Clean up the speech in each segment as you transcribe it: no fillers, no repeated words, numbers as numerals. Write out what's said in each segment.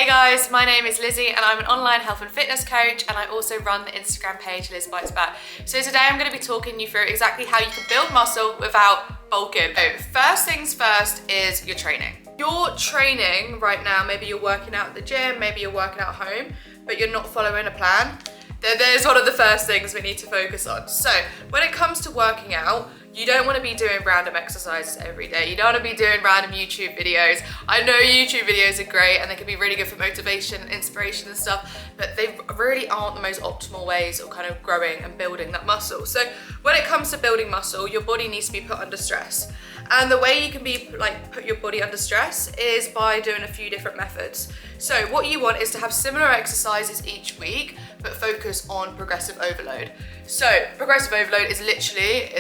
Hey guys, my name is Lizzie and I'm an online health and fitness coach, and I also run the Instagram page Liz Bites Back. So today I'm going to be talking you through exactly how you can build muscle without bulking. So first things first is your training. Your training right now, maybe you're working out at the gym, maybe you're working out at home, but you're not following a plan. There's one of the first things we need to focus on. So when it comes to working out, you don't want to be doing random exercises every day. You don't want to be doing random YouTube videos. I know YouTube videos are great and they can be really good for motivation and inspiration and stuff, but they really aren't the most optimal ways of kind of growing and building that muscle. So when it comes to building muscle, your body needs to be put under stress. And the way you can put your body under stress is by doing a few different methods. So what you want is to have similar exercises each week, but focus on progressive overload. So progressive overload is literally,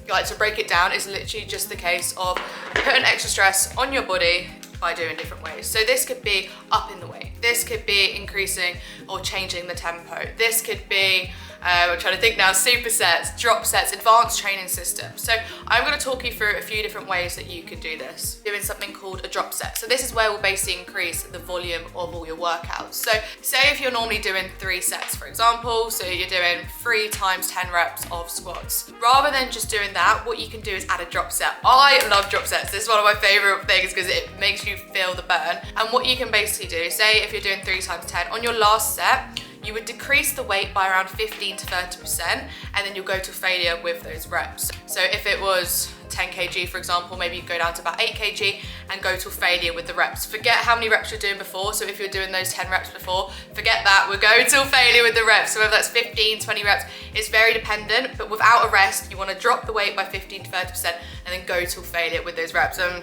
to break it down, is literally just the case of putting extra stress on your body by doing different ways. So this could be upping the weight. This could be increasing or changing the tempo. This could be, I'm trying to think now, supersets, drop sets, advanced training systems. So I'm going to talk you through a few different ways that you could do this. Doing something called a drop set. So this is where we'll basically increase the volume of all your workouts. So say if you're normally doing 3 sets, for example, so you're doing 3 times 10 reps of squats. Rather than just doing that, what you can do is add a drop set. I love drop sets. This is one of my favorite things because it makes you feel the burn. And what you can basically do, say if you're doing 3 times 10, on your last set, you would decrease the weight by around 15 to 30%, and then you'll go to failure with those reps. So if it was 10 kg, for example, maybe you go down to about 8 kg and go to failure with the reps. Forget how many reps you're doing before. So if you're doing those 10 reps before, forget that. We're going to failure with the reps. So whether that's 15, 20 reps, it's very dependent, but without a rest, you want to drop the weight by 15 to 30% and then go to failure with those reps. And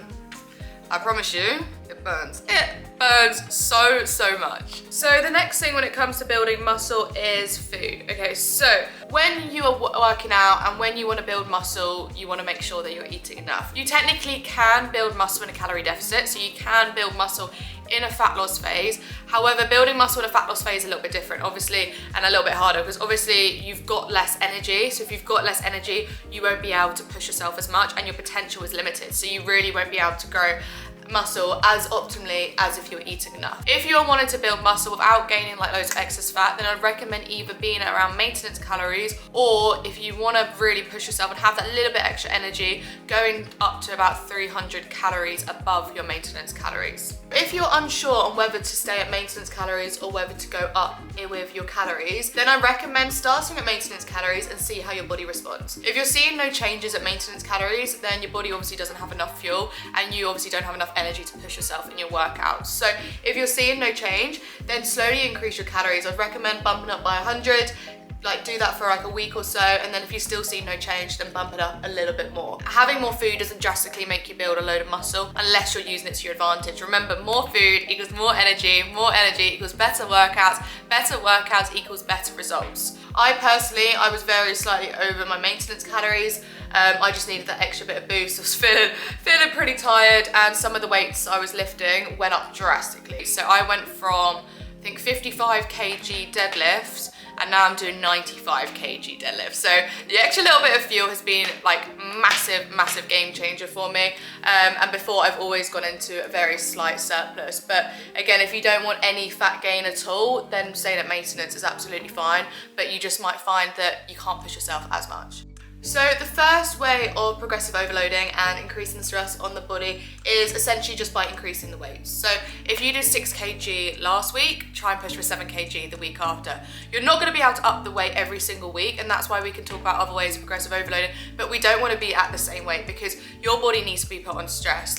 I promise you, it burns. It burns so much. So the next thing when it comes to building muscle is food. Okay, so when you are working out and when you want to build muscle, you want to make sure that you're eating enough. You technically can build muscle in a calorie deficit, so you can build muscle in a fat loss phase. However, building muscle in a fat loss phase is a little bit different, obviously, and a little bit harder because obviously you've got less energy. So if you've got less energy, you won't be able to push yourself as much and your potential is limited. So you really won't be able to grow muscle as optimally as if you were eating enough. If you're wanting to build muscle without gaining like loads of excess fat, then I'd recommend either being around maintenance calories, or if you want to really push yourself and have that little bit extra energy, going up to about 300 calories above your maintenance calories. If you're unsure on whether to stay at maintenance calories or whether to go up with your calories, then I recommend starting at maintenance calories and see how your body responds. If you're seeing no changes at maintenance calories, then your body obviously doesn't have enough fuel and you obviously don't have enough energy to push yourself in your workouts. So if you're seeing no change, then slowly increase your calories. I'd recommend bumping up by 100, do that for like a week or so, and then if you still see no change, then bump it up a little bit more. Having more food doesn't drastically make you build a load of muscle unless you're using it to your advantage. Remember, more food equals more energy equals better workouts equals better results. I was very slightly over my maintenance calories. I just needed that extra bit of boost. I was feeling pretty tired, and some of the weights I was lifting went up drastically. So I went from, I think, 55 kg deadlifts, and now I'm doing 95 kg deadlifts. So the extra little bit of fuel has been like massive game changer for me. And before, I've always gone into a very slight surplus. But again, if you don't want any fat gain at all, then staying at maintenance is absolutely fine. But you just might find that you can't push yourself as much. So the first way of progressive overloading and increasing the stress on the body is essentially just by increasing the weight. So if you did 6 kg last week, try and push for 7 kg the week after. You're not going to be able to up the weight every single week, and that's why we can talk about other ways of progressive overloading, but we don't want to be at the same weight because your body needs to be put under stress.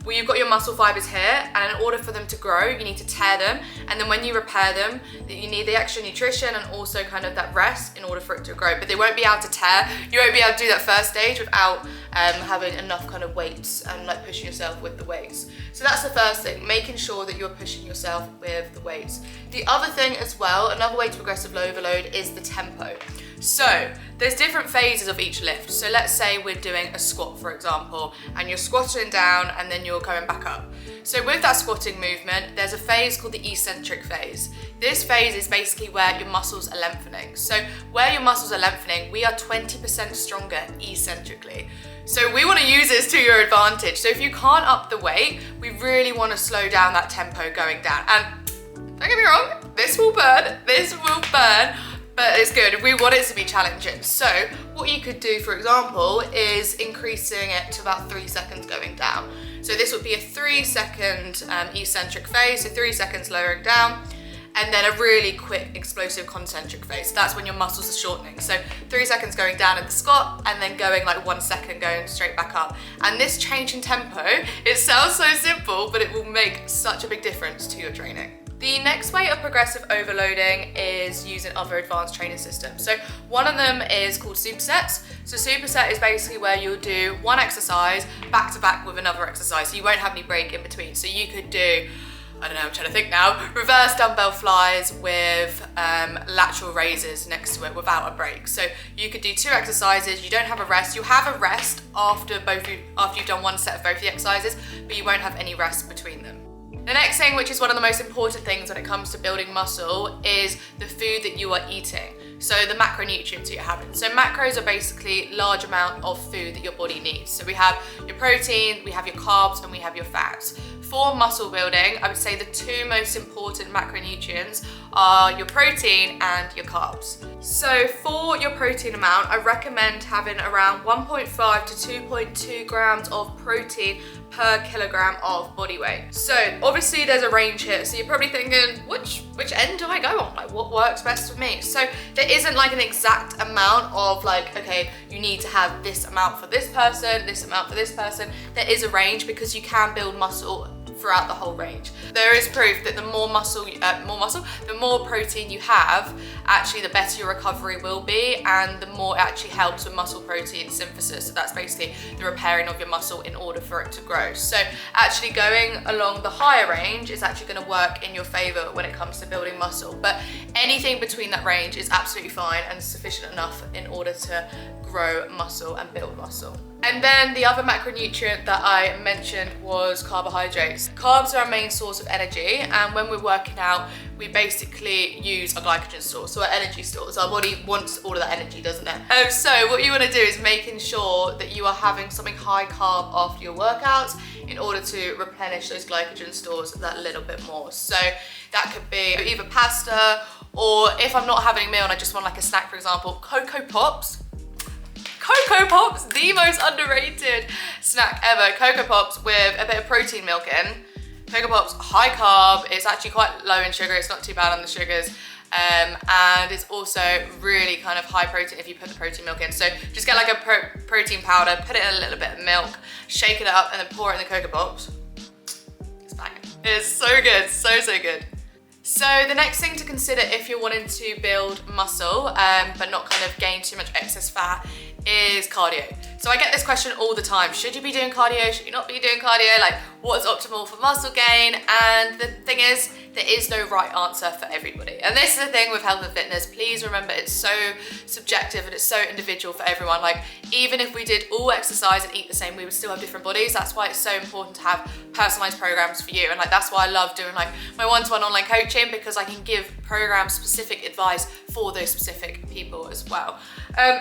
Well, you've got your muscle fibers here, and in order for them to grow, you need to tear them, and then when you repair them, you need the extra nutrition and also kind of that rest in order for it to grow, but they won't be able to tear. You won't be able to do that first stage without having enough kind of weights and like pushing yourself with the weights. So that's the first thing, making sure that you're pushing yourself with the weights. The other thing as well, another way to progressive overload is the tempo. So there's different phases of each lift. So let's say we're doing a squat, for example, and you're squatting down and then you're going back up. So with that squatting movement, there's a phase called the eccentric phase. This phase is basically where your muscles are lengthening. So where your muscles are lengthening, we are 20% stronger eccentrically. So we want to use this to your advantage. So if you can't up the weight, we really want to slow down that tempo going down. And don't get me wrong, this will burn, but it's good. We want it to be challenging. So what you could do, for example, is increasing it to about 3 seconds going down. So this would be a 3-second eccentric phase, so 3 seconds lowering down, and then a really quick explosive concentric phase. So that's when your muscles are shortening. So 3 seconds going down in the squat, and then going like 1 second going straight back up. And this change in tempo, it sounds so simple, but it will make such a big difference to your training. The next way of progressive overloading is using other advanced training systems. So one of them is called supersets. So superset is basically where you'll do one exercise back to back with another exercise. So you won't have any break in between. So you could do, I don't know, I'm trying to think now, reverse dumbbell flies with lateral raises next to it without a break. So you could do 2 exercises, you don't have a rest. You'll have a rest after you've done one set of both the exercises, but you won't have any rest between them. The next thing, which is one of the most important things when it comes to building muscle, is the food that you are eating. So the macronutrients you're having. So macros are basically large amount of food that your body needs. So we have your protein, we have your carbs, and we have your fats. For muscle building, I would say the 2 most important macronutrients are your protein and your carbs. So for your protein amount, I recommend having around 1.5 to 2.2 grams of protein per kilogram of body weight. So obviously there's a range here. So you're probably thinking, which end do I go on? Like, what works best for me? So there isn't like an exact amount of like, okay, you need to have this amount for this person, this amount for this person. There is a range because you can build muscle throughout the whole range. There is proof that the more protein you have, actually the better your recovery will be, and the more it actually helps with muscle protein synthesis. So that's basically the repairing of your muscle in order for it to grow. So actually going along the higher range is actually going to work in your favor when it comes to building muscle. But anything between that range is absolutely fine and sufficient enough in order to grow muscle and build muscle. And then the other macronutrient that I mentioned was carbohydrates. Carbs are our main source of energy, and when we're working out, we basically use a glycogen store, so our energy stores. Our body wants all of that energy, doesn't it? So what you want to do is making sure that you are having something high carb after your workouts in order to replenish those glycogen stores that little bit more. So that could be either pasta, or if I'm not having a meal and I just want like a snack, for example, Cocoa Pops. Cocoa Pops, the most underrated snack ever. Cocoa Pops with a bit of protein milk in. Cocoa Pops, high carb, it's actually quite low in sugar, it's not too bad on the sugars. And it's also really kind of high protein if you put the protein milk in. So just get like a protein powder, put it in a little bit of milk, shake it up, and then pour it in the Cocoa Pops. It's banging. It's so good, so good. So the next thing to consider if you're wanting to build muscle, but not kind of gain too much excess fat, is cardio. So I get this question all the time. Should you be doing cardio? Should you not be doing cardio? Like, what's optimal for muscle gain? And the thing is, there is no right answer for everybody. And this is the thing with health and fitness. Please remember, it's so subjective and it's so individual for everyone. Like, even if we did all exercise and eat the same, we would still have different bodies. That's why it's so important to have personalized programs for you. And like, that's why I love doing like my one-to-one online coaching, because I can give program specific advice for those specific people as well.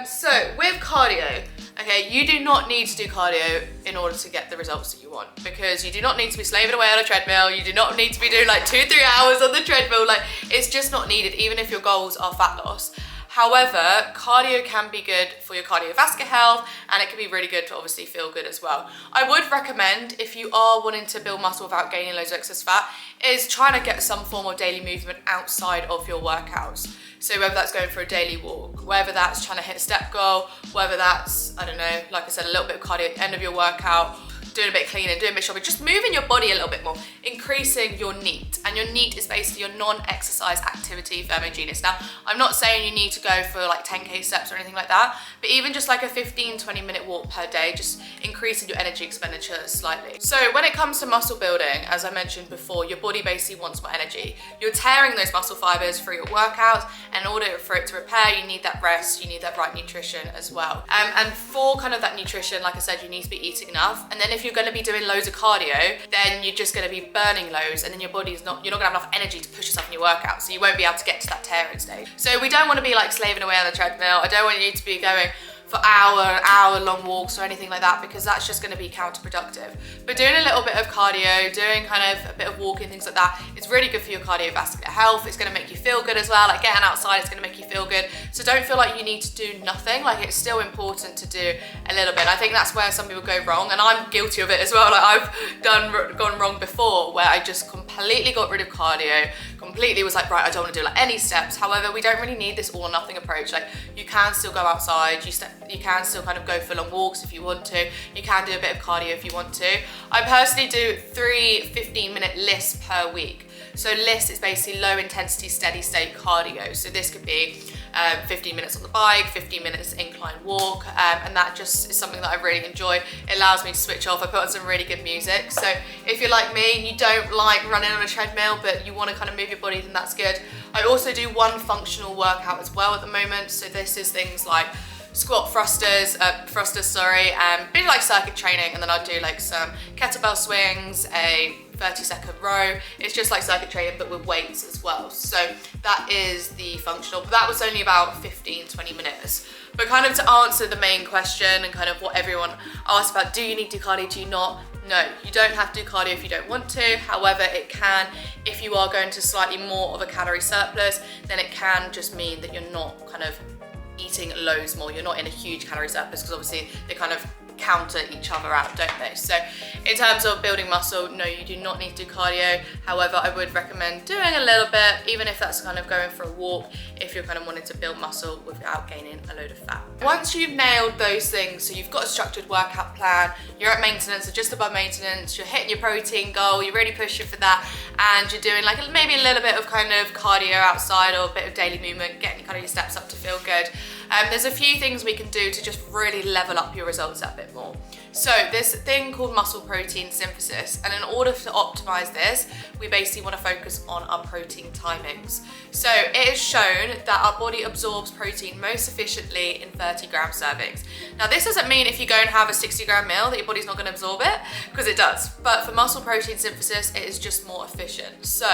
So with cardio, okay, you do not need to do cardio in order to get the results that you want, because you do not need to be slaving away on a treadmill. You do not need to be doing like 2-3 hours on the treadmill. Like, it's just not needed, even if your goals are fat loss. However, cardio can be good for your cardiovascular health, and it can be really good to obviously feel good as well. I would recommend, if you are wanting to build muscle without gaining loads of excess fat, is trying to get some form of daily movement outside of your workouts. So whether that's going for a daily walk, whether that's trying to hit a step goal, whether that's, I don't know, like I said, a little bit of cardio at the end of your workout, doing a bit of cleaning, doing a bit of shopping, just moving your body a little bit more, increasing your NEAT. And your NEAT is basically your non-exercise activity thermogenesis. Now, I'm not saying you need to go for like 10K steps or anything like that, but even just like a 15-20 minute walk per day, just increasing your energy expenditure slightly. So when it comes to muscle building, as I mentioned before, your body basically wants more energy. You're tearing those muscle fibers through your workouts, and in order for it to repair, you need that rest, you need that right nutrition as well. And for kind of that nutrition, like I said, you need to be eating enough. And then if you're going to be doing loads of cardio, then you're just going to be burning loads, and then your body's not, you're not going to have enough energy to push yourself in your workout, so you won't be able to get to that tearing stage. So we don't want to be like slaving away on the treadmill. I don't want you to be going for hour long walks or anything like that, because that's just going to be counterproductive. But doing a little bit of cardio, doing kind of a bit of walking, things like that, it's really good for your cardiovascular health. It's going to make you feel good as well. Like getting outside, it's going to make you feel good. So don't feel like you need to do nothing. Like it's still important to do a little bit. I think that's where some people go wrong, and I'm guilty of it as well. Like I've gone wrong before, where I just completely got rid of cardio, completely was like, right, I don't want to do like any steps. However, we don't really need this all or nothing approach. Like you can still go outside, you can still kind of go for long walks if you want to, you can do a bit of cardio if you want to. I personally do 3 15-minute lists per week. So LIST is basically low intensity steady state cardio. So this could be 15 minutes on the bike, 15 minutes incline walk, and that just is something that I really enjoy. It allows me to switch off. I put on some really good music. So if you're like me and you don't like running on a treadmill, but you want to kind of move your body, then that's good. I also do one functional workout as well at the moment. So this is things like squat thrusters, bit like circuit training, and then I'll do like some kettlebell swings, a 30-second row. It's just like circuit training but with weights as well. So that is the functional, but that was only about 15-20 minutes. But kind of to answer the main question and kind of what everyone asks about, do you need to do cardio, do you not? No, you don't have to do cardio if you don't want to. However, it can, if you are going to slightly more of a calorie surplus, then it can just mean that you're not kind of eating loads more. You're not in a huge calorie surplus, because obviously they kind of counter each other out, don't they? So in terms of building muscle, no, you do not need to do cardio. However, I would recommend doing a little bit, even if that's kind of going for a walk, if you're kind of wanting to build muscle without gaining a load of fat. Once you've nailed those things, so you've got a structured workout plan, you're at maintenance or just above maintenance, you're hitting your protein goal, you're really pushing for that, and you're doing like maybe a little bit of kind of cardio outside or a bit of daily movement, getting kind of your steps up to feel good. There's a few things we can do to just really level up your results a bit more. So there's a thing called muscle protein synthesis, and in order to optimize this, we basically want to focus on our protein timings. So it is shown that our body absorbs protein most efficiently in 30-gram servings. Now this doesn't mean if you go and have a 60-gram meal that your body's not going to absorb it, because it does. But for muscle protein synthesis, it is just more efficient. So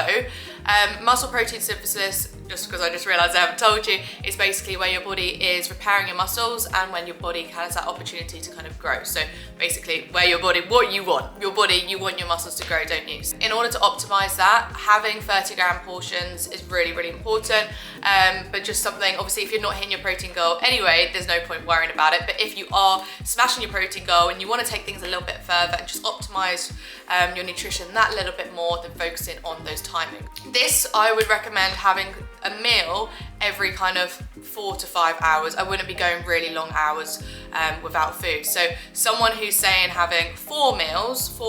muscle protein synthesis, just because I just realized I haven't told you, is basically where your body is repairing your muscles and when your body has that opportunity to kind of grow. So basically where your body, what you want, your body, you want your muscles to grow, don't you? In order to optimize that, having 30-gram portions is really, really important. But just something, obviously if you're not hitting your protein goal anyway, there's no point worrying about it. But if you are smashing your protein goal and you want to take things a little bit further and just optimize your nutrition that little bit more, then focusing on those timings. This, I would recommend having a meal every kind of 4 to 5 hours. I wouldn't be going really long hours without food. So someone who's saying having 4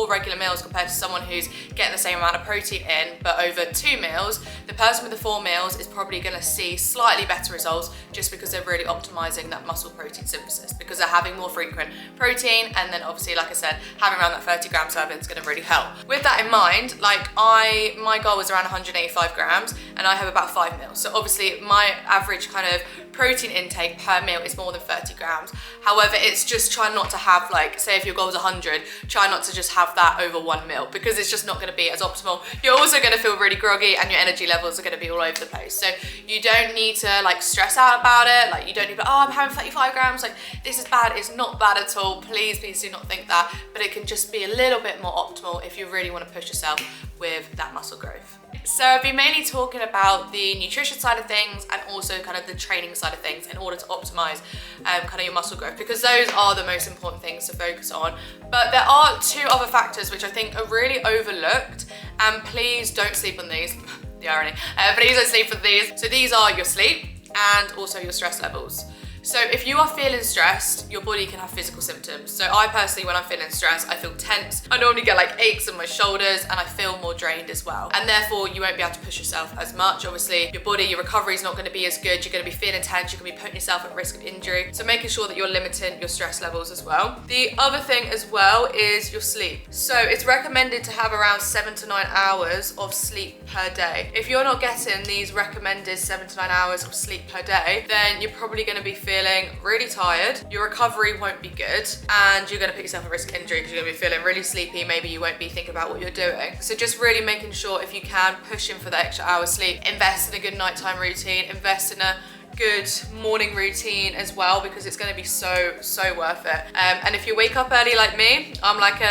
regular meals compared to someone who's getting the same amount of protein in but over 2 meals, the person with the 4 meals is probably going to see slightly better results just because they're really optimizing that muscle protein synthesis, because they're having more frequent protein, and then obviously, like I said, having around that 30-gram serving is going to really help. With that in mind, like my goal was around 185 grams and I have about 5 meals. So obviously my average kind of protein intake per meal is more than 30 grams. However, it's just try not to have, like, say if your goal is 100, try not to just have that over 1 meal, because it's just not going to be as optimal. You're also going to feel really groggy and your energy levels are going to be all over the place. So you don't need to like stress out about it. Like you don't need to, oh, I'm having 35 grams, like this is bad. It's not bad at all. Please do not think that, but it can just be a little bit more optimal if you really want to push yourself with that muscle growth. So I've been mainly talking about the nutrition side of things and also kind of the training side of things in order to optimize kind of your muscle growth, because those are the most important things to focus on. But there are 2 other factors which I think are really overlooked, and please don't sleep on these. The irony. Please don't sleep on these. So these are your sleep and also your stress levels. So if you are feeling stressed, your body can have physical symptoms. So I personally, when I'm feeling stressed, I feel tense. I normally get like aches in my shoulders and I feel more drained as well. And therefore you won't be able to push yourself as much. Obviously your body, your recovery is not going to be as good. You're going to be feeling tense. You're going to be putting yourself at risk of injury. So making sure that you're limiting your stress levels as well. The other thing as well is your sleep. So it's recommended to have around 7 to 9 hours of sleep per day. If you're not getting these recommended 7 to 9 hours of sleep per day, then you're probably going to be feeling really tired, your recovery won't be good, and you're going to put yourself at risk of injury because you're going to be feeling really sleepy. Maybe you won't be thinking about what you're doing. So just really making sure, if you can, push in for that extra hour sleep. Invest in a good nighttime routine, invest in a good morning routine as well, because it's going to be so worth it. And if you wake up early like me, I'm like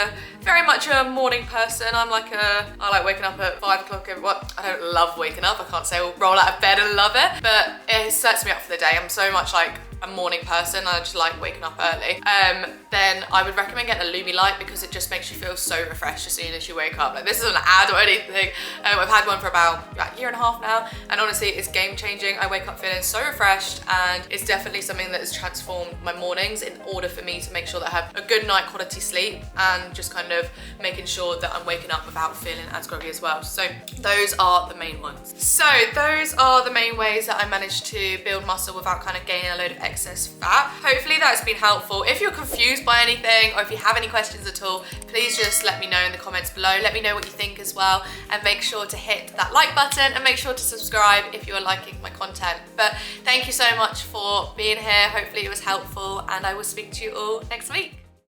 very much a morning person. I like waking up at 5 o'clock. I don't love waking up. I can't say I'll roll out of bed and love it, but it sets me up for the day. I'm so much like a morning person. I just like waking up early. Then I would recommend getting a Lumi light, because it just makes you feel so refreshed as soon as you wake up. Like, this isn't an ad or anything. I've had one for about a year and a half now, and honestly, it's game changing. I wake up feeling so refreshed, and it's definitely something that has transformed my mornings in order for me to make sure that I have a good night quality sleep, and just kind of making sure that I'm waking up without feeling as groggy as well. So those are the main ones. So those are the main ways that I managed to build muscle without kind of gaining a load of excess fat. Hopefully that's been helpful. If you're confused by anything, or if you have any questions at all, please just let me know in the comments below. Let me know what you think as well, and make sure to hit that like button, and make sure to subscribe if you are liking my content. But thank you so much for being here. Hopefully it was helpful, and I will speak to you all next week.